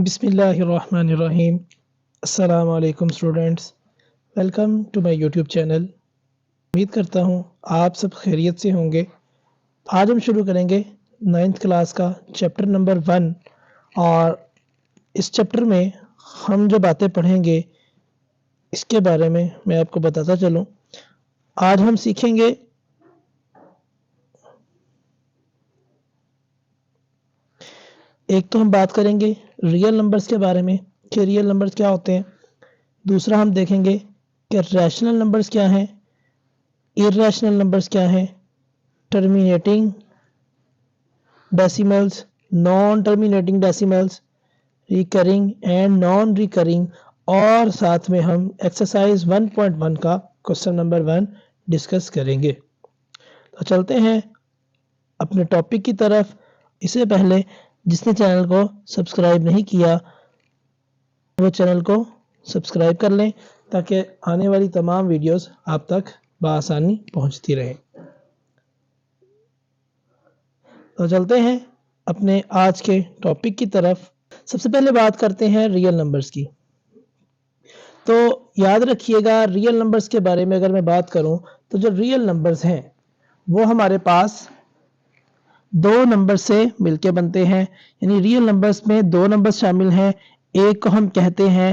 बिस्मिल्लाहिर्रहमानिर्रहीम। अस्सलाम वालेकुम students, welcome to my YouTube channel. उम्मीद करता हूँ आप सब खैरियत से होंगे। आज हम शुरू करेंगे 9th क्लास का चैप्टर नंबर 1 और इस चैप्टर में हम जो बातें पढ़ेंगे इसके बारे में मैं आपको बताता चलूँ। आज हम सीखेंगे एक तो हम बात करेंगे रियल नंबर्स के बारे में कि रियल नंबर्स क्या होते हैं। दूसरा हम देखेंगे कि रैशनल नंबर्स क्या हैं, इर्रेशनल नंबर्स क्या हैं, terminating decimals, non terminating decimals, recurring and non recurring, और साथ में हम एक्सरसाइज 1.1 का क्वेश्चन नंबर 1 डिस्कस करेंगे। तो चलते हैं अपने टॉपिक की तरफ। इससे पहले जिसने चैनल को सब्सक्राइब नहीं किया वो चैनल को सब्सक्राइब कर लें ताकि आने वाली तमाम वीडियोस आप तक बआसानी पहुंचती रहे। तो चलते हैं अपने आज के टॉपिक की तरफ। सबसे पहले बात करते हैं रियल नंबर्स की। तो याद रखिएगा, रियल नंबर्स के बारे में अगर मैं बात करूं तो जो रियल नंबर्स हैं वो हमारे पास दो नंबर से मिलके बनते हैं। यानी रियल नंबर्स में दो नंबर्स शामिल हैं। एक को हम कहते हैं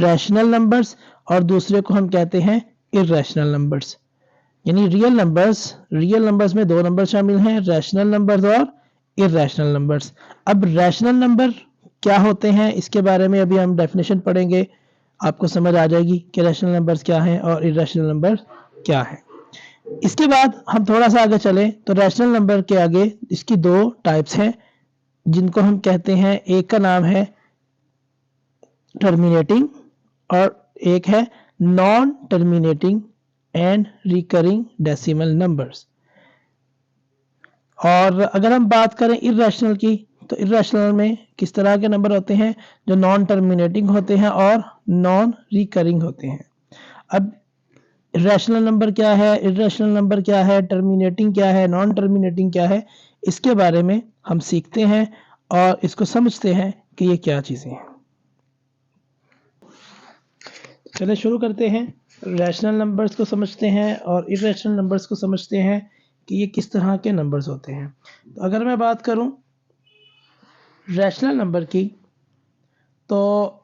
रैशनल नंबर्स और दूसरे को हम कहते हैं इर्रेशनल नंबर्स। यानी रियल नंबर्स में दो नंबर शामिल हैं, रैशनल नंबर्स और इर्रेशनल नंबर्स। अब रैशनल नंबर क्या होते हैं इसके बारे में अभी हम डेफिनेशन पढ़ेंगे, आपको समझ आ जाएगी कि रैशनल नंबर्स क्या हैं और इर्रेशनल नंबर क्या है। इसके बाद हम थोड़ा सा आगे चले तो रैशनल नंबर के आगे इसकी दो टाइप्स हैं जिनको हम कहते हैं, एक का नाम है टर्मिनेटिंग और एक है non terminating and recurring decimal numbers. और अगर हम बात करें इर्रेशनल की तो इर्रेशनल में किस तरह के नंबर होते हैं, जो नॉन टर्मिनेटिंग होते हैं और नॉन रिकरिंग होते हैं। अब रैशनल नंबर क्या है, इर्रेशनल नंबर क्या है, टर्मिनेटिंग क्या है, नॉन टर्मिनेटिंग क्या है, इसके बारे में हम सीखते हैं और इसको समझते हैं कि ये क्या चीज़ें हैं। चलिए शुरू करते हैं। रैशनल नंबर्स को समझते हैं और इर्रेशनल नंबर्स को समझते हैं कि ये किस तरह के नंबर्स होते हैं। तो अगर मैं बात करूं रैशनल नंबर की तो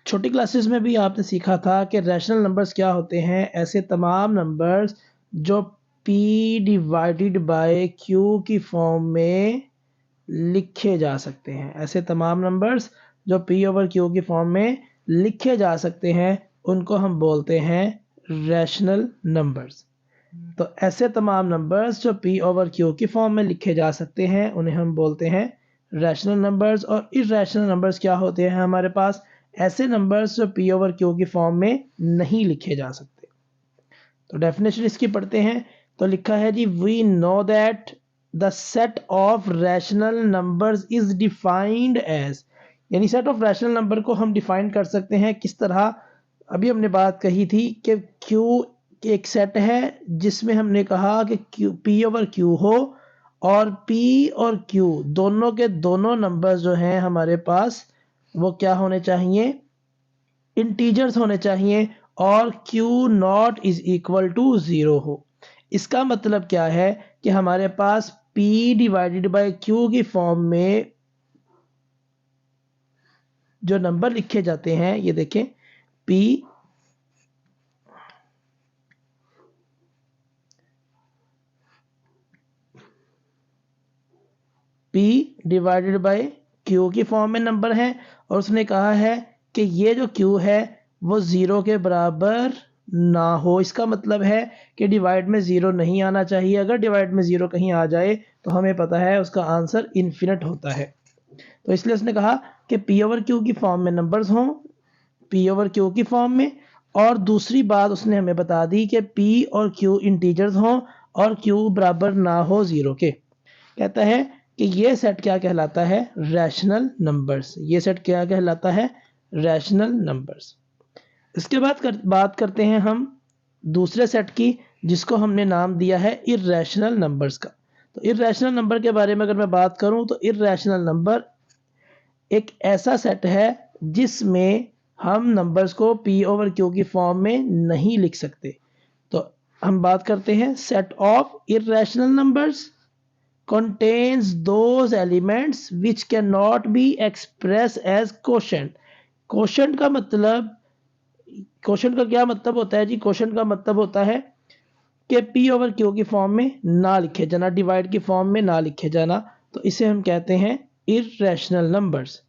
छोटी क्लासेस में भी आपने सीखा था कि रैशनल नंबर्स क्या होते हैं। ऐसे तमाम नंबर्स जो p डिवाइडेड बाय q की फॉर्म में लिखे जा सकते हैं। ऐसे तमाम नंबर्स जो p ओवर q की फॉर्म में लिखे जा सकते हैं उनको हम बोलते हैं रैशनल नंबर्स। तो ऐसे तमाम नंबर्स जो p ओवर q की फॉर्म में लिखे जा सकते हैं उन्हें हम बोलते हैं रैशनल नंबर्स। और इर्रेशनल नंबर्स क्या होते हैं, हमारे पास ऐसे नंबर्स जो p ओवर q की फॉर्म में नहीं लिखे जा सकते। तो डेफिनेशन इसकी पढ़ते हैं। तो लिखा है जी, we know that the set of rational numbers is defined as, यानी सेट ऑफ रैशनल नंबर को हम डिफाइन कर सकते हैं किस तरह। अभी हमने बात कही थी कि q एक सेट है जिसमें हमने कहा कि p ओवर q हो और p और q दोनों के दोनों नंबर्स जो हैं हमारे पास वो क्या होने चाहिए, इंटीजर्स होने चाहिए और q not is equal to 0 हो। इसका मतलब क्या है कि हमारे पास p डिवाइडेड बाय q की फॉर्म में जो नंबर लिखे जाते हैं, ये देखें p डिवाइडेड बाय q की फॉर्म में नंबर है और उसने कहा है कि ये जो q है वो 0 के बराबर ना हो। इसका मतलब है कि डिवाइड में 0 नहीं आना चाहिए। अगर डिवाइड में 0 कहीं आ जाए तो हमें पता है उसका आंसर इन्फिनिट होता है। तो इसलिए उसने कहा कि p ओवर q की फॉर्म में नंबर्स हों, p ओवर q की फॉर्म में। और दूसरी बात उसने हमें बता दी कि p और q इंटीजर्स हों और q बराबर ना हो 0 के। कहता है कि ये सेट क्या कहलाता है, रैशनल नंबर्स। ये सेट क्या कहलाता है, रैशनल नंबर्स। इसके बाद बात करते हैं हम दूसरे सेट की जिसको हमने नाम दिया है इर्रेशनल नंबर्स का। तो इर्रेशनल नंबर के बारे में अगर मैं बात करूं तो इर्रेशनल नंबर एक ऐसा सेट है जिसमें हम नंबर्स को p ओवर q की फॉर्म में नहीं लिख सकते। तो हम बात करते हैं set of irrational numbers contains those elements which cannot be expressed as quotient। Quotient का मतलब, क्वोशंट का क्या मतलब होता है जी? क्वोशंट का मतलब होता है कि p ओवर q की फॉर्म में ना लिखे जाना, डिवाइड की फॉर्म में ना लिखे जाना, तो इसे हम कहते हैं इर्रेशनल नंबर्स।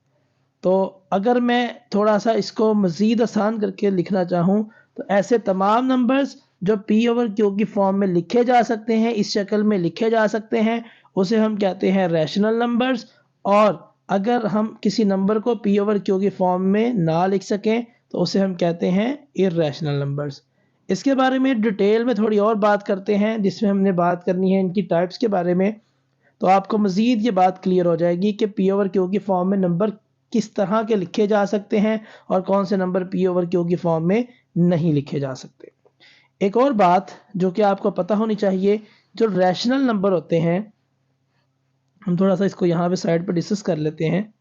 तो अगर मैं थोड़ा सा इसको मज़ीद आसान करके लिखना चाहूँ तो ऐसे तमाम नंबर्स जो p ओवर q की फॉर्म में लिखे जा सकते हैं, इस शक्ल में लिखे जा सकते हैं, उसे हम कहते हैं रैशनल नंबर्स। और अगर हम किसी नंबर को p ओवर q की फॉर्म में ना लिख सकें तो उसे हम कहते हैं इर्रेशनल नंबर्स। इसके बारे में डिटेल में थोड़ी और बात करते हैं, जिसमें हमने बात करनी है इनकी टाइप्स के बारे में। तो आपको मज़ीद ये बात क्लियर हो जाएगी कि p ओवर q की फॉर्म में नंबर किस तरह के लिखे जा सकते हैं और कौन से नंबर p ओवर q की फॉर्म में नहीं लिखे जा सकते। एक और बात जो कि आपको पता होनी चाहिए, जो रैशनल नंबर होते हैं, हम थोड़ा सा इसको यहाँ पे साइड पर डिस्कस कर लेते हैं।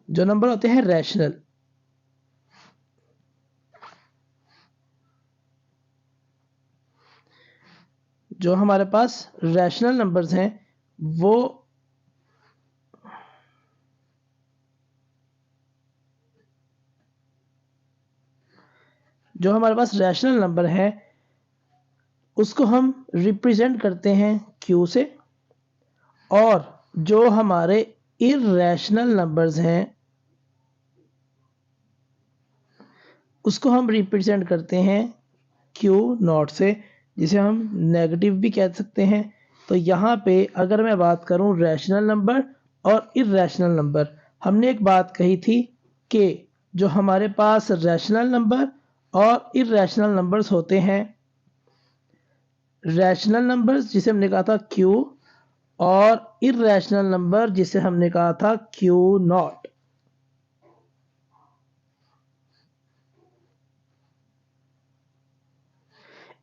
जो नंबर होते हैं रैशनल, जो हमारे पास रैशनल नंबर्स हैं वो जो हमारे पास रैशनल नंबर है उसको हम रिप्रेजेंट करते हैं q से, और जो हमारे इर्रेशनल नंबर्स हैं उसको हम रिप्रेजेंट करते हैं q नॉट से, जिसे हम नेगेटिव भी कह सकते हैं। तो यहाँ पे अगर मैं बात करूँ रैशनल नंबर और इर्रेशनल नंबर, हमने एक बात कही थी कि जो हमारे पास रैशनल नंबर और इर्रेशनल नंबर्स होते हैं, रैशनल नंबर्स जिसे हमने कहा था q, और इर्रेशनल नंबर जिसे हमने कहा था q नॉट।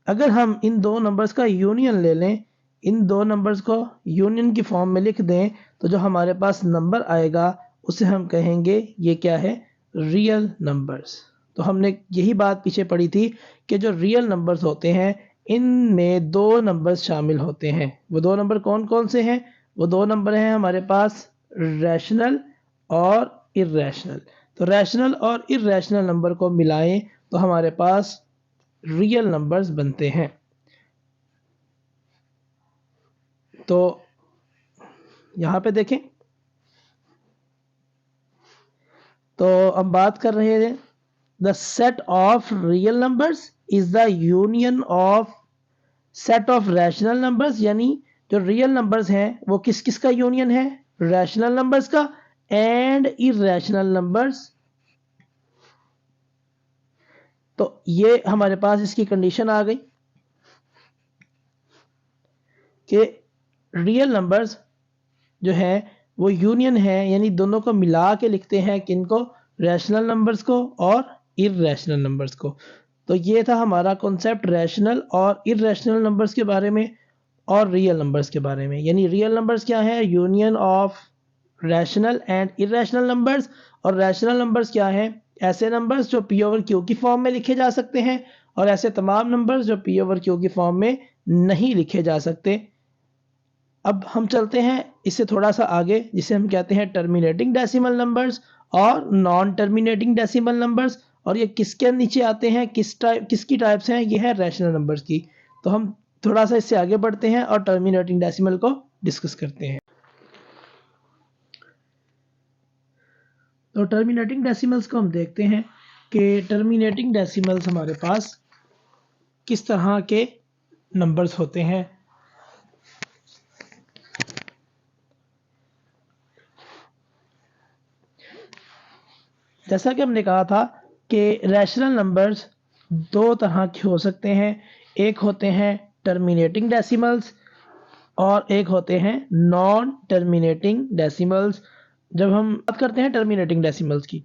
अगर हम इन दो नंबर्स का यूनियन ले लें, इन दो नंबर्स को यूनियन की फॉर्म में लिख दें, तो जो हमारे पास नंबर आएगा उसे हम कहेंगे ये क्या है? Real numbers. तो हमने यही बात पीछे पढ़ी थी कि जो रियल नंबर्स होते हैं इनमें दो नंबर्स शामिल होते हैं। वो दो नंबर कौन कौन से हैं? वो दो नंबर हैं हमारे पास रैशनल और इर्रेशनल। तो रैशनल और इर्रेशनल नंबर को मिलाएं तो हमारे पास रियल नंबर्स बनते हैं। तो यहां पे देखें, तो अब बात कर रहे हैं the set of real numbers is the union of set of rational numbers. यानी जो रियल नंबर्स हैं वो किस किस का यूनियन है? रैशनल नंबर्स का एंड इर्रेशनल नंबर्स। तो ये हमारे पास इसकी कंडीशन आ गई कि रियल नंबर्स जो है वो यूनियन है, यानी दोनों को मिला के लिखते हैं, किनको? रैशनल नंबर्स को और इर्रेशनल नंबर्स को। तो ये था हमारा कॉन्सेप्ट रैशनल और इर्रेशनल नंबर्स के बारे में और रियल नंबर्स के बारे में। यानी रियल नंबर्स क्या है? Union of rational and irrational numbers. और रैशनल नंबर्स क्या है? ऐसे नंबर्स जो p ओवर q की फॉर्म में लिखे जा सकते हैं, और ऐसे तमाम नंबर्स जो p ओवर q की फॉर्म में नहीं लिखे जा सकते। अब हम चलते हैं इससे थोड़ा सा आगे, जिसे हम कहते हैं टर्मिनेटिंग डेसिमल नंबर्स और नॉन टर्मिनेटिंग डेसिमल नंबर्स। और ये किसके नीचे आते हैं, किसकी टाइप्स हैं? ये है रैशनल नंबर्स की। तो हम थोड़ा सा इससे आगे बढ़ते हैं और टर्मिनेटिंग डेसिमल को डिस्कस करते हैं। तो टर्मिनेटिंग डेसिमल्स को हम देखते हैं कि टर्मिनेटिंग डेसिमल्स हमारे पास किस तरह के नंबर्स होते हैं। जैसा कि हमने कहा था कि रैशनल नंबर्स दो तरह के हो सकते हैं। एक होते हैं टर्मिनेटिंग डेसिमल्स और एक होते हैं नॉन टर्मिनेटिंग डेसिमल्स। जब हम बात करते हैं टर्मिनेटिंग डेसिमल्स की,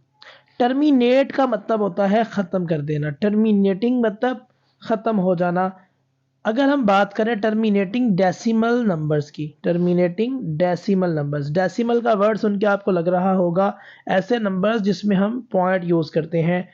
टर्मिनेट का मतलब होता है ख़त्म कर देना, टर्मिनेटिंग मतलब ख़त्म हो जाना। अगर हम बात करें टर्मिनेटिंग डेसिमल नंबर्स की, टर्मिनेटिंग डेसिमल नंबर्स, डेसिमल का वर्ड सुन के आपको लग रहा होगा ऐसे नंबर्स जिसमें हम पॉइंट यूज़ करते हैं,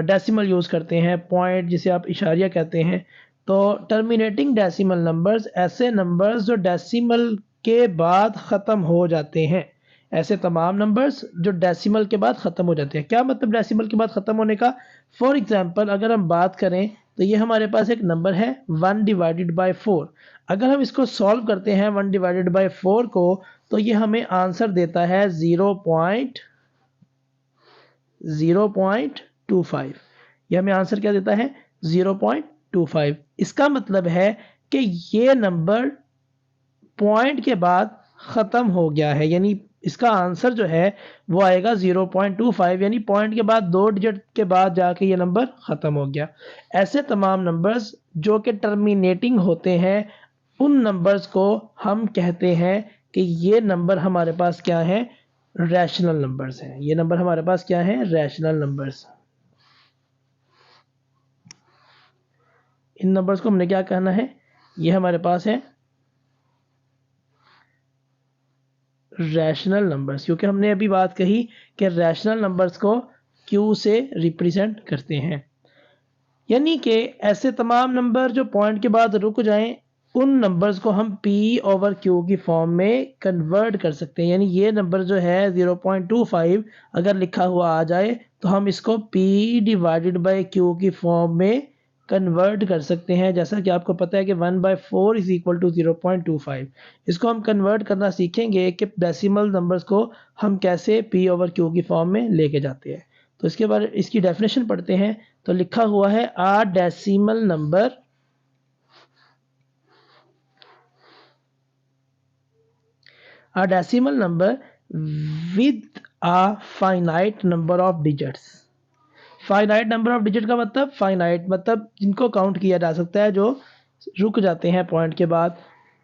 डेसिमल यूज़ करते हैं, पॉइंट जिसे आप इशारिया कहते हैं। तो टर्मिनेटिंग डेसिमल नंबर्स ऐसे नंबर्स जो डेसिमल के बाद ख़त्म हो जाते हैं, ऐसे तमाम नंबर्स जो डेसिमल के बाद ख़त्म हो जाते हैं। क्या मतलब डेसिमल के बाद ख़त्म होने का? फॉर एग्जांपल अगर हम बात करें तो ये हमारे पास एक नंबर है 1 डिवाइडेड बाय 4। अगर हम इसको सॉल्व करते हैं 1 डिवाइडेड बाय 4 को, तो ये हमें आंसर देता है 0.25। ये हमें आंसर क्या देता है? 0.25। इसका मतलब है कि ये नंबर पॉइंट के बाद ख़त्म हो गया है, यानी इसका आंसर जो है वो आएगा 0.25, यानी पॉइंट के बाद 2 डिजिट के बाद जाके ये नंबर ख़त्म हो गया। ऐसे तमाम नंबर्स जो कि टर्मिनेटिंग होते हैं, उन नंबर्स को हम कहते हैं कि ये नंबर हमारे पास क्या है? रैशनल नंबर्स हैं। ये नंबर हमारे पास क्या है? Rational numbers. इन नंबर्स को हमने क्या कहना है? ये हमारे पास है रैशनल नंबर्स, क्योंकि हमने अभी बात कही कि रैशनल नंबर्स को क्यू से रिप्रेजेंट करते हैं, यानी कि ऐसे तमाम नंबर जो पॉइंट के बाद रुक जाएं, उन नंबर्स को हम p ओवर q की फॉर्म में कन्वर्ट कर सकते हैं। यानी ये नंबर जो है 0.25 अगर लिखा हुआ आ जाए तो हम इसको p डिवाइडेड बाय q की फॉर्म में कन्वर्ट कर सकते हैं। जैसा कि आपको पता है कि 1/4 इज इक्वल टू 0.25। इसको हम कन्वर्ट करना सीखेंगे कि डेसिमल नंबर्स को हम कैसे p ओवर q की फॉर्म में लेके जाते हैं। तो इसके बारे इसकी डेफिनेशन पढ़ते हैं। तो लिखा हुआ है a decimal number with a finite number of digits. Finite number of digit का मतलब, फाइनाइट मतलब जिनको काउंट किया जा सकता है, जो रुक जाते हैं पॉइंट के बाद।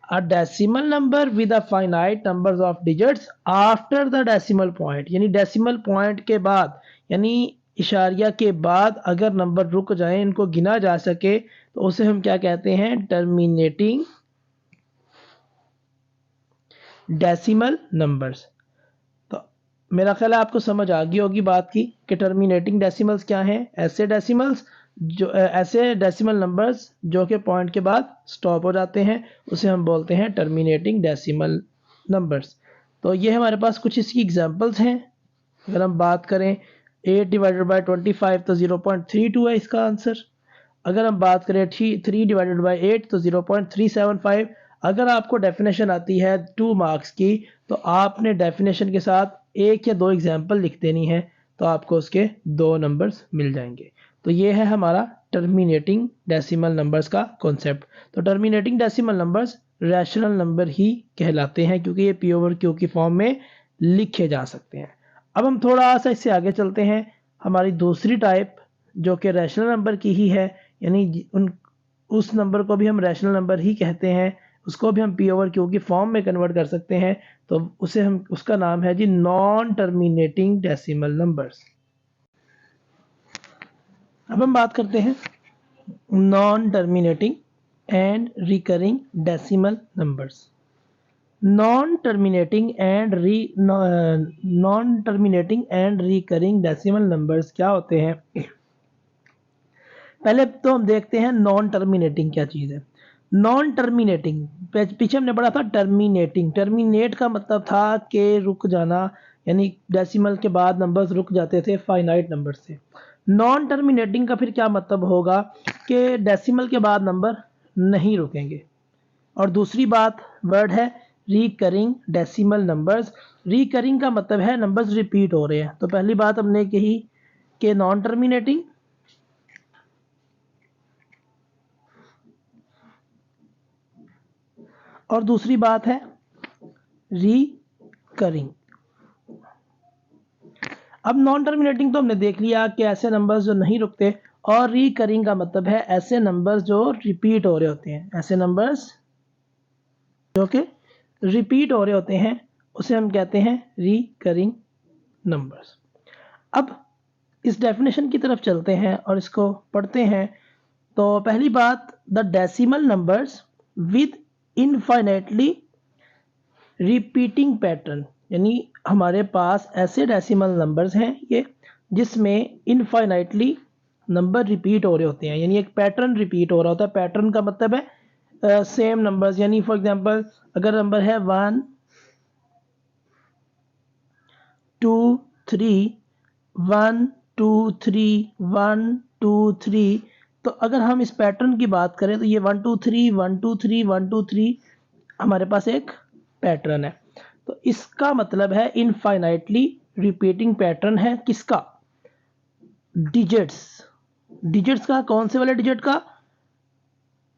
a decimal number with a finite numbers of digits after the decimal point, यानी डेसिमल पॉइंट के बाद, यानी इशारिया के बाद अगर नंबर रुक जाए, इनको गिना जा सके, तो उसे हम क्या कहते हैं? Terminating decimal numbers. तो मेरा ख्याल है आपको समझ आ गई होगी बात की कि टर्मिनेटिंग डेसिमल्स क्या हैं। ऐसे डेसिमल्स जो ऐसे डेसिमल नंबर्स जो कि पॉइंट के बाद स्टॉप हो जाते हैं, उसे हम बोलते हैं टर्मिनेटिंग डेसिमल नंबर्स। तो ये हमारे पास कुछ इसकी एग्जांपल्स हैं। अगर हम बात करें 8 डिवाइडेड बाय 25 तो 0.32 है इसका आंसर। अगर हम बात करें 3 डिवाइडेड बाय 8 तो 0.375। अगर आपको डेफिनेशन आती है 2 मार्क्स की, तो आपने डेफिनेशन के साथ एक या दो एग्जाम्पल लिख देनी है, तो आपको उसके 2 नंबर्स मिल जाएंगे। तो ये है हमारा टर्मिनेटिंग डेसिमल नंबर्स का कॉन्सेप्ट। तो terminating decimal numbers rational number ही कहलाते हैं, क्योंकि ये p ओवर q की फॉर्म में लिखे जा सकते हैं। अब हम थोड़ा सा इससे आगे चलते हैं। हमारी दूसरी टाइप जो कि रैशनल नंबर की ही है, यानी उस नंबर को भी हम रैशनल नंबर ही कहते हैं, उसको भी हम p ओवर q की फॉर्म में कन्वर्ट कर सकते हैं। तो उसका नाम है जी नॉन टर्मिनेटिंग डेसिमल नंबर्स। अब हम बात करते हैं non terminating and recurring decimal numbers. Non terminating and recurring decimal numbers क्या होते हैं? पहले तो हम देखते हैं नॉन टर्मिनेटिंग क्या चीज़ है। नॉन टर्मिनेटिंग, पीछे हमने पढ़ा था टर्मिनेटिंग। टर्मिनेट का मतलब था कि रुक जाना, यानी डेसिमल के बाद नंबर्स रुक जाते थे फाइनाइट नंबर से। नॉन टर्मिनेटिंग का फिर क्या मतलब होगा कि डेसिमल के बाद नंबर नहीं रुकेंगे। और दूसरी बात वर्ड है रिकरिंग डेसिमल नंबर्स। रिकरिंग का मतलब है नंबर्स रिपीट हो रहे हैं। तो पहली बात हमने कही कि नॉन टर्मिनेटिंग, और दूसरी बात है रिकरिंग। अब नॉन टर्मिनेटिंग तो हमने देख लिया कि ऐसे नंबर्स जो नहीं रुकते, और रिकरिंग का मतलब है ऐसे नंबर्स जो रिपीट हो रहे होते हैं। ऐसे नंबर्स जो कि रिपीट हो रहे होते हैं उसे हम कहते हैं रिकरिंग नंबर्स। अब इस डेफिनेशन की तरफ चलते हैं और इसको पढ़ते हैं। तो पहली बात, the decimal numbers with infinitely repeating pattern, यानी हमारे पास ऐसे डेसिमल नंबर्स हैं ये जिसमें इनफाइनाइटली नंबर रिपीट हो रहे होते हैं, यानी एक पैटर्न रिपीट हो रहा होता है। पैटर्न का मतलब है सेम नंबर्स, यानी फॉर एग्जांपल अगर नंबर है 1 2 3 1 2 3 1 2 3, तो अगर हम इस पैटर्न की बात करें तो ये 1 2 3 1 2 3 1 2 3 हमारे पास एक पैटर्न है। तो इसका मतलब है इनफाइनाइटली रिपीटिंग पैटर्न है किसका? डिजिट्स। डिजिट्स का, कौन से वाले डिजिट का?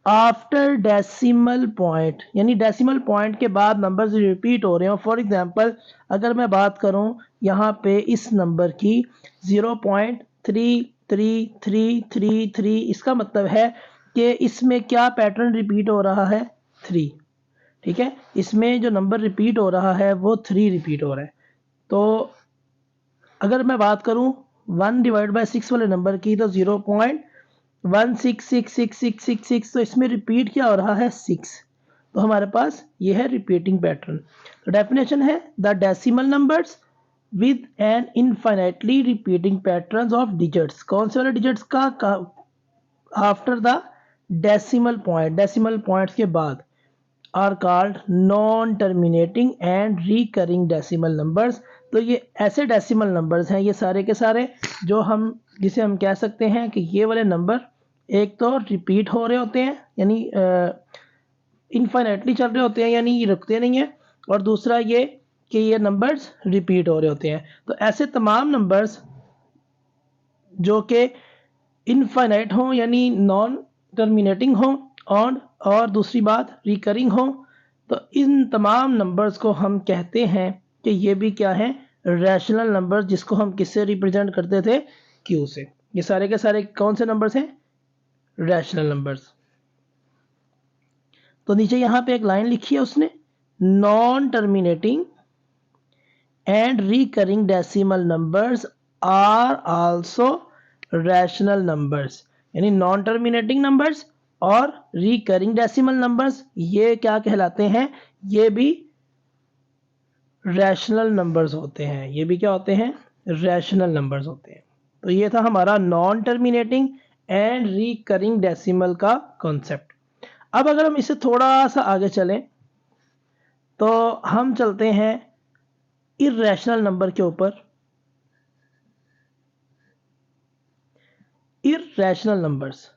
आफ्टर डेसिमल पॉइंट, यानी डेसिमल पॉइंट के बाद नंबर्स रिपीट हो रहे हो। फॉर एग्जांपल अगर मैं बात करूं यहाँ पे इस नंबर की 0.33333, इसका मतलब है कि इसमें क्या पैटर्न रिपीट हो रहा है? 3। ठीक है, इसमें जो नंबर रिपीट हो रहा है वो 3 रिपीट हो रहा है। तो अगर मैं बात करूं 1/6 वाले नंबर की तो 0.1666666, तो इसमें रिपीट क्या हो रहा है? 6। तो हमारे पास ये है रिपीटिंग पैटर्न। तो डेफिनेशन है the decimal numbers with an infinitely repeating patterns of digits. कौन से वाले डिजिट्स का? After the decimal point, decimal points के बाद, are called non terminating and recurring decimal numbers. तो ये ऐसे डेसिमल नंबर्स हैं ये सारे के सारे जो हम, जिसे हम कह सकते हैं कि ये वाले नंबर एक तो रिपीट हो रहे होते हैं, यानी इनफाइनाइटली चल रहे होते हैं, यानी ये रुकते नहीं है, और दूसरा ये कि ये नंबर्स रिपीट हो रहे होते हैं। तो ऐसे तमाम नंबर्स जो कि इनफाइनाइट हो, यानी नॉन टर्मिनेटिंग हो, और दूसरी बात रिकरिंग हो, तो इन तमाम नंबर्स को हम कहते हैं कि ये भी क्या है? रैशनल नंबर्स, जिसको हम किससे रिप्रेजेंट करते थे? क्यू से। ये सारे के सारे कौन से नंबर्स हैं? Rational numbers. तो नीचे यहां पे एक लाइन लिखी है उसने, non terminating and recurring decimal numbers are also rational numbers, यानी नॉन टर्मिनेटिंग नंबर्स और रिकरिंग डेसिमल नंबर्स ये क्या कहलाते हैं? ये भी रैशनल नंबर्स होते हैं। ये भी क्या होते हैं? रैशनल नंबर्स होते हैं। तो ये था हमारा non terminating and recurring decimal का कॉन्सेप्ट। अब अगर हम इसे थोड़ा सा आगे चलें तो हम चलते हैं इर्रेशनल नंबर के ऊपर। इर्रेशनल नंबर्स,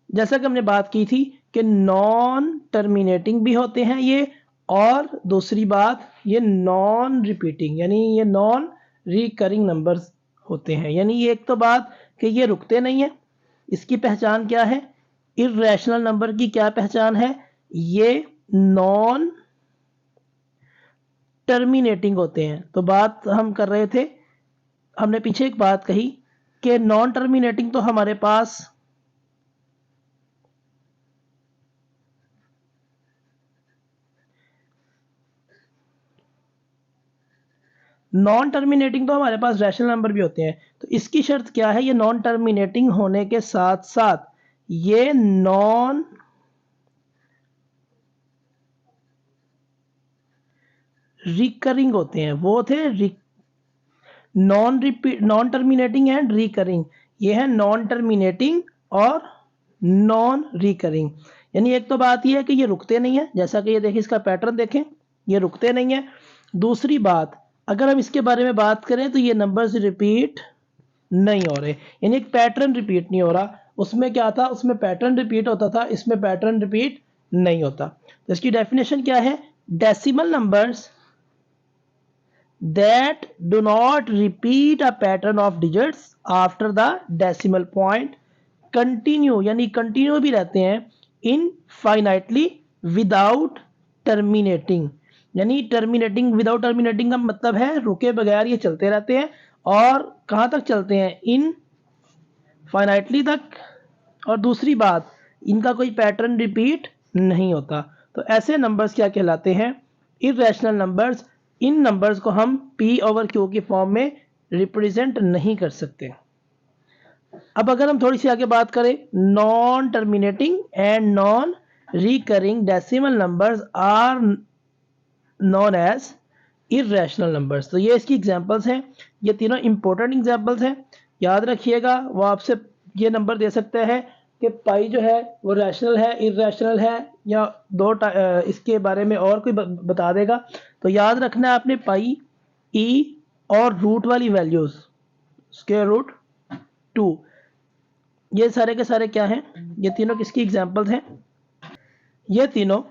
जैसा कि हमने बात की थी कि नॉन टर्मिनेटिंग भी होते हैं ये, और दूसरी बात ये नॉन रिपीटिंग, यानी ये नॉन रिकरिंग नंबर्स होते हैं। यानी ये एक तो बात कि ये रुकते नहीं है, इसकी पहचान क्या है? इर्रेशनल नंबर की क्या पहचान है? ये नॉन टर्मिनेटिंग होते हैं। तो बात हम कर रहे थे, हमने पीछे एक बात कही कि नॉन टर्मिनेटिंग तो हमारे पास रैशनल नंबर भी होते हैं। तो इसकी शर्त क्या है? ये नॉन टर्मिनेटिंग होने के साथ साथ ये नॉन रिकरिंग होते हैं। वो थे नॉन टर्मिनेटिंग एंड रिकरिंग, ये है नॉन टर्मिनेटिंग और नॉन रिकरिंग। यानी एक तो बात ये है कि ये रुकते नहीं है, जैसा कि ये देखें, इसका पैटर्न देखें, ये रुकते नहीं है। दूसरी बात, अगर हम इसके बारे में बात करें तो ये नंबर्स रिपीट नहीं हो रहे, यानी एक पैटर्न रिपीट नहीं हो रहा। उसमें क्या था? उसमें पैटर्न रिपीट होता था, इसमें पैटर्न रिपीट नहीं होता। तो इसकी डेफिनेशन क्या है? Decimal numbers that do not repeat a pattern of digits after the decimal point continue, यानी कंटिन्यू भी रहते हैं इनफाइनाइटली विदाउट टर्मिनेटिंग, यानी टर्मिनेटिंग, विदाउट टर्मिनेटिंग का मतलब है रुके बगैर ये चलते रहते हैं। और कहां तक चलते हैं? इनफाइनाइटली तक। और दूसरी बात, इनका कोई पैटर्न रिपीट नहीं होता। तो ऐसे नंबर्स क्या कहलाते हैं? Irrational numbers. इन नंबर्स को हम P ओवर Q की फॉर्म में रिप्रेजेंट नहीं कर सकते। अब अगर हम थोड़ी सी आगे बात करें, non terminating and non recurring decimal numbers are known as irrational numbers. तो ये इसकी एग्जांपल्स हैं, ये तीनों इंपॉर्टेंट एग्जांपल्स हैं, याद रखिएगा। वो आपसे ये नंबर दे सकते हैं कि पाई जो है वो रैशनल है, इरेशनल है, या इसके बारे में और कोई बता देगा। तो याद रखना है आपने पाई, ई और रूट वाली वैल्यूज, स्क्वायर रूट 2, ये सारे के सारे क्या हैं, ये तीनों किसकी एग्जांपल्स हैं, ये तीनों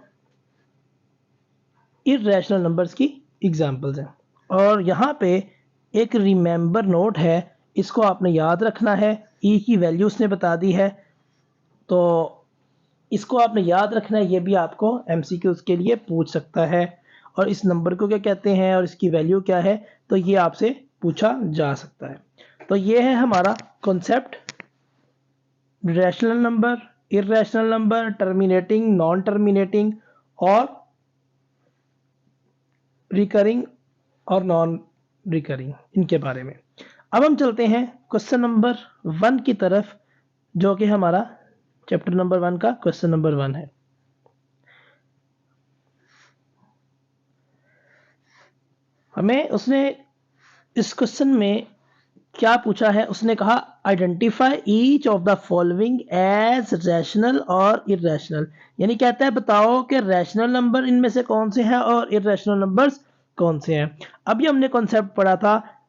इरेशनल नंबर्स की एग्जांपल्स हैं। और यहाँ पे एक रिमेंबर नोट है, इसको आपने याद रखना है। ई की वैल्यू उसने बता दी है, तो इसको आपने याद रखना है, ये भी आपको एमसीक्यूज के लिए पूछ सकता है। और इस नंबर को क्या कहते हैं और इसकी वैल्यू क्या है, तो ये आपसे पूछा जा सकता है। तो ये है हमारा concept, rational number, irrational number, terminating, non terminating और रिकरिंग और नॉन रिकरिंग, इनके बारे में। अब हम चलते हैं क्वेश्चन नंबर 1 की तरफ, जो कि हमारा चैप्टर नंबर 1 का क्वेश्चन नंबर 1 है। हमें उसने इस क्वेश्चन में क्या पूछा है, उसने कहा identify each of the following as rational और इरेशनल, यानी कहता है बताओ कि रैशनल नंबर इनमें से कौन से हैं और इरेशनल नंबर्स कौन से हैं। अभी हमने कॉन्सेप्ट पढ़ा था,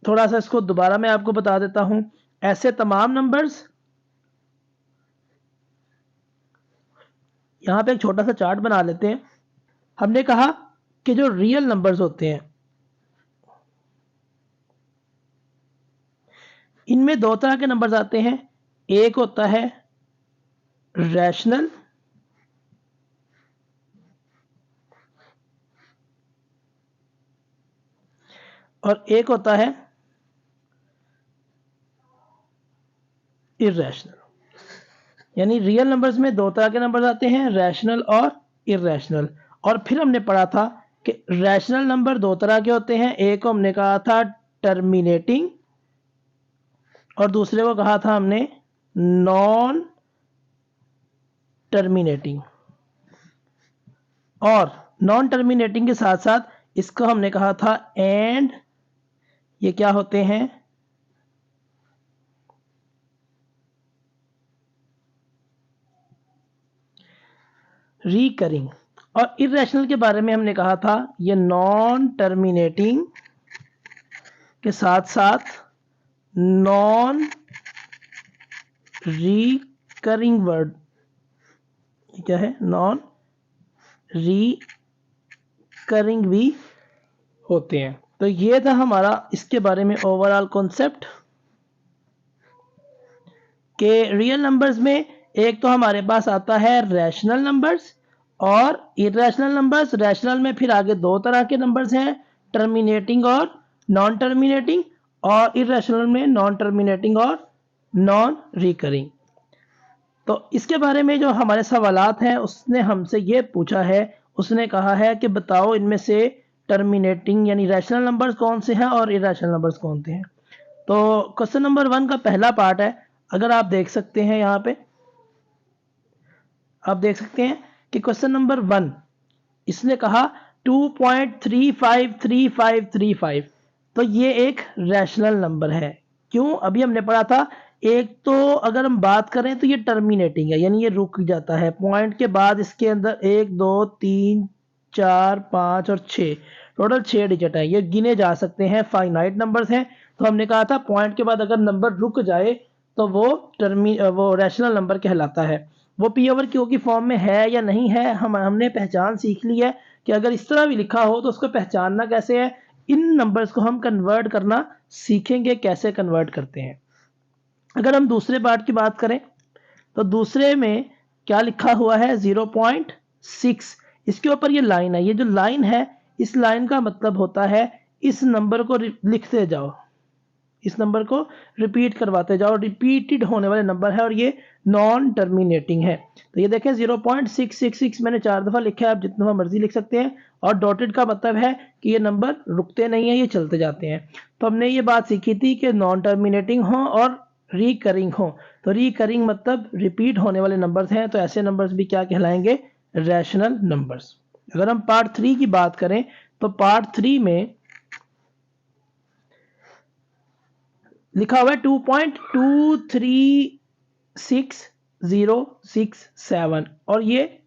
थोड़ा सा इसको दोबारा मैं आपको बता देता हूं। ऐसे तमाम नंबर्स, यहां पे एक छोटा सा चार्ट बना लेते हैं। हमने कहा कि जो रियल नंबर्स होते हैं, इनमें दो तरह के नंबर्स आते हैं। एक होता है रैशनल और एक होता है इरेशनल। यानी रियल नंबर्स में दो तरह के नंबर्स आते हैं, रैशनल और इरेशनल। और फिर हमने पढ़ा था कि रैशनल नंबर दो तरह के होते हैं, एक को हमने कहा था टर्मिनेटिंग और दूसरे को कहा था हमने नॉन टर्मिनेटिंग। और नॉन टर्मिनेटिंग के साथ साथ इसको हमने कहा था एंड, ये क्या होते हैं, रिकरिंग। और इरेशनल के बारे में हमने कहा था ये नॉन टर्मिनेटिंग के साथ साथ नॉन रिकरिंग वर्ड, क्या है, नॉन रिकरिंग भी होते हैं। तो ये था हमारा इसके बारे में ओवरऑल कॉन्सेप्ट के रियल नंबर्स में एक तो हमारे पास आता है रैशनल नंबर्स और इरेशनल नंबर्स। रैशनल में फिर आगे दो तरह के नंबर्स हैं, टर्मिनेटिंग और नॉन टर्मिनेटिंग, और इरेशनल में नॉन टर्मिनेटिंग और नॉन रिकरिंग। तो इसके बारे में जो हमारे सवालात हैं, उसने हमसे ये पूछा है, उसने कहा है कि बताओ इनमें से टर्मिनेटिंग यानी रैशनल नंबर्स कौन से हैं और इरेशनल नंबर्स कौन से हैं। तो क्वेश्चन नंबर 1 का पहला पार्ट है, अगर आप देख सकते हैं, यहाँ पे आप देख सकते हैं कि क्वेश्चन नंबर 1 इसने कहा 2.353535, तो ये एक रैशनल नंबर है। क्यों, अभी हमने पढ़ा था, एक तो अगर हम बात करें तो ये टर्मिनेटिंग है, यानी ये रुक जाता है पॉइंट के बाद, इसके अंदर 1 2 3 4 5 और 6, टोटल 6 डिजिट है, ये गिने जा सकते हैं, फाइनाइट नंबर्स हैं। तो हमने कहा था पॉइंट के बाद अगर नंबर रुक जाए तो वो रैशनल नंबर कहलाता है। वो पी ओवर क्यू की फॉर्म में है या नहीं है, हमने पहचान सीख ली है कि अगर इस तरह भी लिखा हो तो उसको पहचानना कैसे है। इन नंबर्स को हम कन्वर्ट करना सीखेंगे, कैसे कन्वर्ट करते हैं। अगर हम दूसरे पार्ट की बात करें तो दूसरे में क्या लिखा हुआ है, 0.6, इसके ऊपर ये लाइन है, ये जो लाइन है इस लाइन का मतलब होता है इस नंबर को लिखते जाओ, इस नंबर को रिपीट करवाते जाओ, रिपीटेड होने वाले नंबर है और ये नॉन टर्मिनेटिंग है। तो ये देखें 0.666 मैंने 4 दफा लिखा है, आप जितना दफा मर्जी लिख सकते हैं। और डॉटेड का मतलब है कि ये नंबर रुकते नहीं है, ये चलते जाते हैं। तो हमने ये बात सीखी थी कि नॉन टर्मिनेटिंग हो और रिकरिंग हो। तो रिकरिंग मतलब रिपीट होने वाले नंबर्स हैं, तो ऐसे नंबर्स भी क्या कहलाएंगे, रैशनल नंबर्स। अगर हम पार्ट 3 की बात करें तो पार्ट 3 में लिखा हुआ है 2.236,067 और ये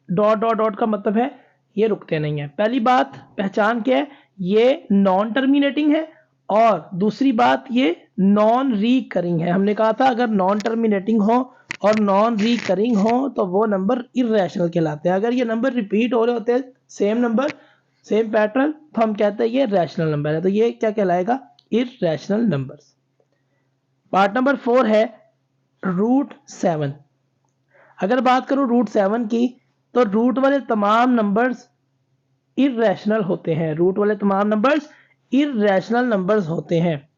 डॉट डॉट डॉट का मतलब है ये रुकते नहीं है। पहली बात पहचान क्या है, ये नॉन टर्मिनेटिंग है और दूसरी बात ये नॉन रिकरिंग है। हमने कहा था अगर नॉन टर्मिनेटिंग हो और नॉन रिकरिंग हो तो वो नंबर इर्रेशनल कहलाते हैं। अगर ये नंबर रिपीट हो रहे होते हैं, सेम नंबर सेम पैटर्न, तो हम कहते हैं ये रैशनल नंबर है। तो ये क्या कहलाएगा, इर्रेशनल नंबर्स। पार्ट नंबर 4 है √7। अगर बात करूं √7 की तो रूट वाले तमाम नंबर्स इर्रेशनल होते हैं। रूट वाले तमाम नंबर्स इर्रेशनल नंबर्स होते हैं।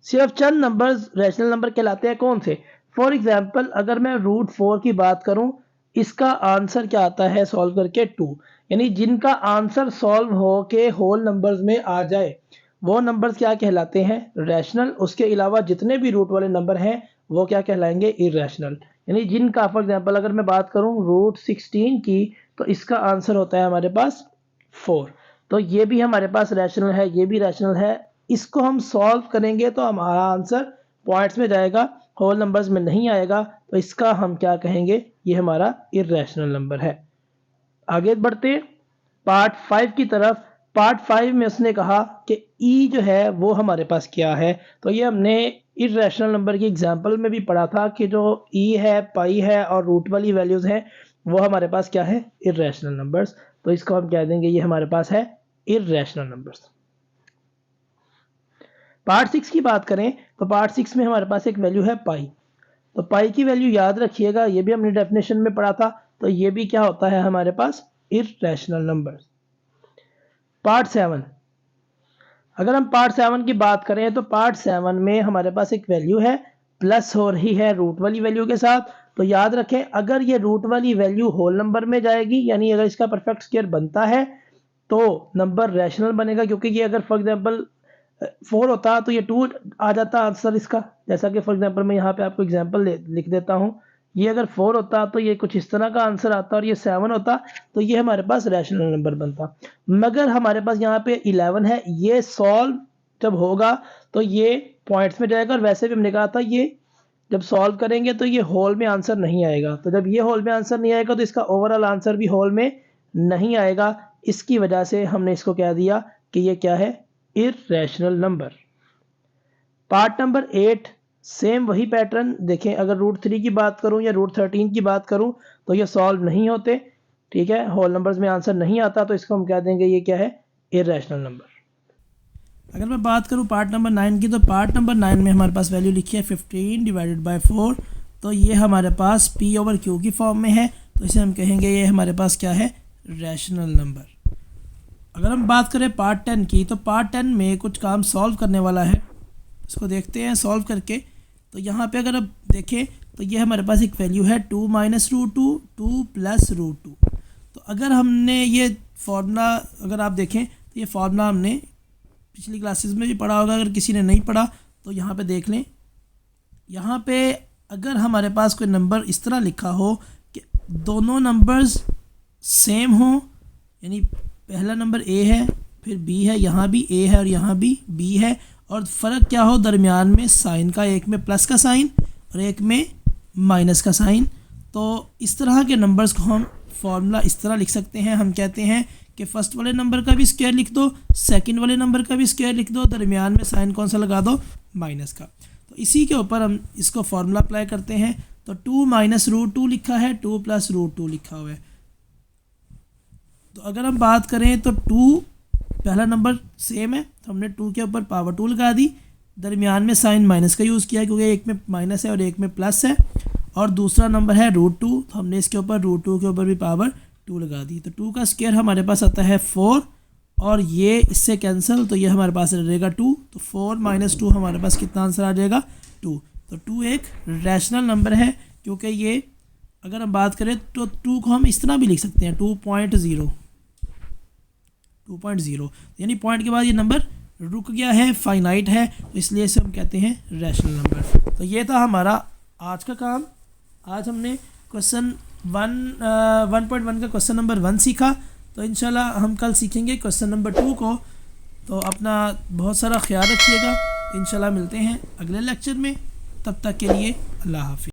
सिर्फ चंद नंबर्स रैशनल नंबर कहलाते हैं। कौन से, फॉर एग्जांपल अगर मैं √4 की बात करूं, इसका आंसर क्या आता है सॉल्व करके 2, यानी जिनका आंसर सॉल्व हो के होल नंबर्स में आ जाए वो नंबर्स क्या कहलाते हैं, रैशनल। उसके अलावा जितने भी रूट वाले नंबर हैं वो क्या कहलाएंगे, इर्रेशनल। यानी जिनका फॉर एग्जांपल अगर मैं बात करूं √16 की तो इसका आंसर होता है हमारे पास 4, तो ये भी हमारे पास रैशनल है, ये भी रैशनल है। इसको हम सॉल्व करेंगे तो हमारा आंसर पॉइंट्स में जाएगा, होल नंबर्स में नहीं आएगा, तो इसका हम क्या कहेंगे, ये हमारा इर्रेशनल नंबर है। आगे बढ़ते पार्ट 5 की तरफ। पार्ट 5 में उसने कहा कि ई जो है वो हमारे पास क्या है। तो ये हमने इर्रेशनल नंबर की एग्जांपल में भी पढ़ा था कि जो ई है, पाई है और रूट वाली वैल्यूज हैं वो हमारे पास क्या है, इर्रेशनल नंबर्स। तो इसको हम कह देंगे ये हमारे पास है इर्रेशनल नंबर्स। पार्ट 6 की बात करें तो पार्ट 6 में हमारे पास एक वैल्यू है पाई। तो पाई की वैल्यू याद रखिएगा, ये भी हमने डेफिनेशन में पढ़ा था। तो ये भी क्या होता है हमारे पास, इर्रेशनल नंबर्स। पार्ट 7, अगर हम पार्ट 7 की बात करें तो पार्ट 7 में हमारे पास एक वैल्यू है प्लस हो रही है रूट वाली वैल्यू के साथ। तो याद रखें अगर ये रूट वाली वैल्यू होल नंबर में जाएगी, यानी अगर इसका परफेक्ट स्क्वायर बनता है तो नंबर रैशनल बनेगा, क्योंकि ये अगर फॉर एग्जांपल 4 होता तो ये 2 आ जाता आंसर इसका। जैसा कि फॉर एग्जांपल मैं यहाँ पे आपको एग्जांपल लिख देता हूँ, ये अगर 4 होता तो ये कुछ इस तरह का आंसर आता और ये 7 होता तो ये हमारे पास रैशनल नंबर बनता। मगर हमारे पास यहाँ पे 11 है, ये सॉल्व जब होगा तो ये पॉइंट्स में जाएगा। और वैसे भी हमने कहा था ये जब सॉल्व करेंगे तो ये होल में आंसर नहीं आएगा। तो जब ये होल में आंसर नहीं आएगा तो इसका ओवरऑल आंसर भी होल में नहीं आएगा। इसकी वजह से हमने इसको कह दिया कि ये क्या है, irrational number. Part number 8 same वही पैटर्न देखें। अगर √3 की बात करूं या √13 की बात करूं तो ये सॉल्व नहीं होते, ठीक है, होल नंबर्स में आंसर नहीं आता, तो इसको हम कह देंगे ये क्या है, इर्रेशनल नंबर। अगर मैं बात करूं पार्ट नंबर 9 की तो पार्ट नंबर 9 में हमारे पास वैल्यू लिखी है 15/4। तो ये हमारे पास P/Q की फॉर्म में है, तो इसे हम कहेंगे ये हमारे पास क्या है, रैशनल नंबर। अगर हम बात करें पार्ट 10 की तो पार्ट 10 में कुछ काम सॉल्व करने वाला है, इसको देखते हैं सॉल्व करके। तो यहाँ पे अगर आप देखें तो ये हमारे पास एक वैल्यू है 2 - √2 2 + √2। तो अगर हमने ये फार्मूला अगर आप देखें तो ये फार्मूला हमने पिछली क्लासेस में भी पढ़ा होगा, अगर किसी ने नहीं पढ़ा तो यहाँ पे देख लें। यहाँ पे अगर हमारे पास कोई नंबर इस तरह लिखा हो कि दोनों नंबर्स सेम हो, यानी पहला नंबर ए है फिर बी है, यहाँ भी ए है और यहाँ भी बी है, और फ़र्क क्या हो दरमियान में साइन का, एक में प्लस का साइन और एक में माइनस का साइन, तो इस तरह के नंबर्स को हम फॉर्मूला इस तरह लिख सकते हैं। हम कहते हैं कि फर्स्ट वाले नंबर का भी स्क्वायर लिख दो, सेकंड वाले नंबर का भी स्क्वायर लिख दो, दरमियान में साइन कौन सा लगा दो, माइनस का। तो इसी के ऊपर हम इसको फॉर्मूला अप्लाई करते हैं। तो 2 - √2 लिखा है, 2 + √2 लिखा हुआ है। तो अगर हम बात करें तो 2 पहला नंबर सेम है तो हमने 2 के ऊपर पावर 2 लगा दी, दरमियान में साइन माइनस का यूज़ किया क्योंकि एक में माइनस है और एक में प्लस है, और दूसरा नंबर है √2 तो हमने इसके ऊपर √2 के ऊपर भी पावर 2 लगा दी। तो 2 का स्क्वायर हमारे पास आता है 4 और ये इससे कैंसिल, तो ये हमारे पास रहेगा 2। तो 4 - 2 हमारे पास कितना आंसर आ जाएगा, 2। तो 2 एक रैशनल नंबर है, क्योंकि ये अगर हम बात करें तो 2 को हम इस तरह भी लिख सकते हैं 2.0, यानी पॉइंट के बाद ये नंबर रुक गया है, फाइनाइट है, तो इसलिए इसे हम कहते हैं रैशनल नंबर। तो ये था हमारा आज का काम। आज हमने क्वेश्चन 1.1 का क्वेश्चन नंबर 1 सीखा। तो इंशाल्लाह हम कल सीखेंगे क्वेश्चन नंबर 2 को। तो अपना बहुत सारा ख्याल रखिएगा। इंशाल्लाह मिलते हैं अगले लेक्चर में। तब तक के लिए अल्लाह हाफिज़।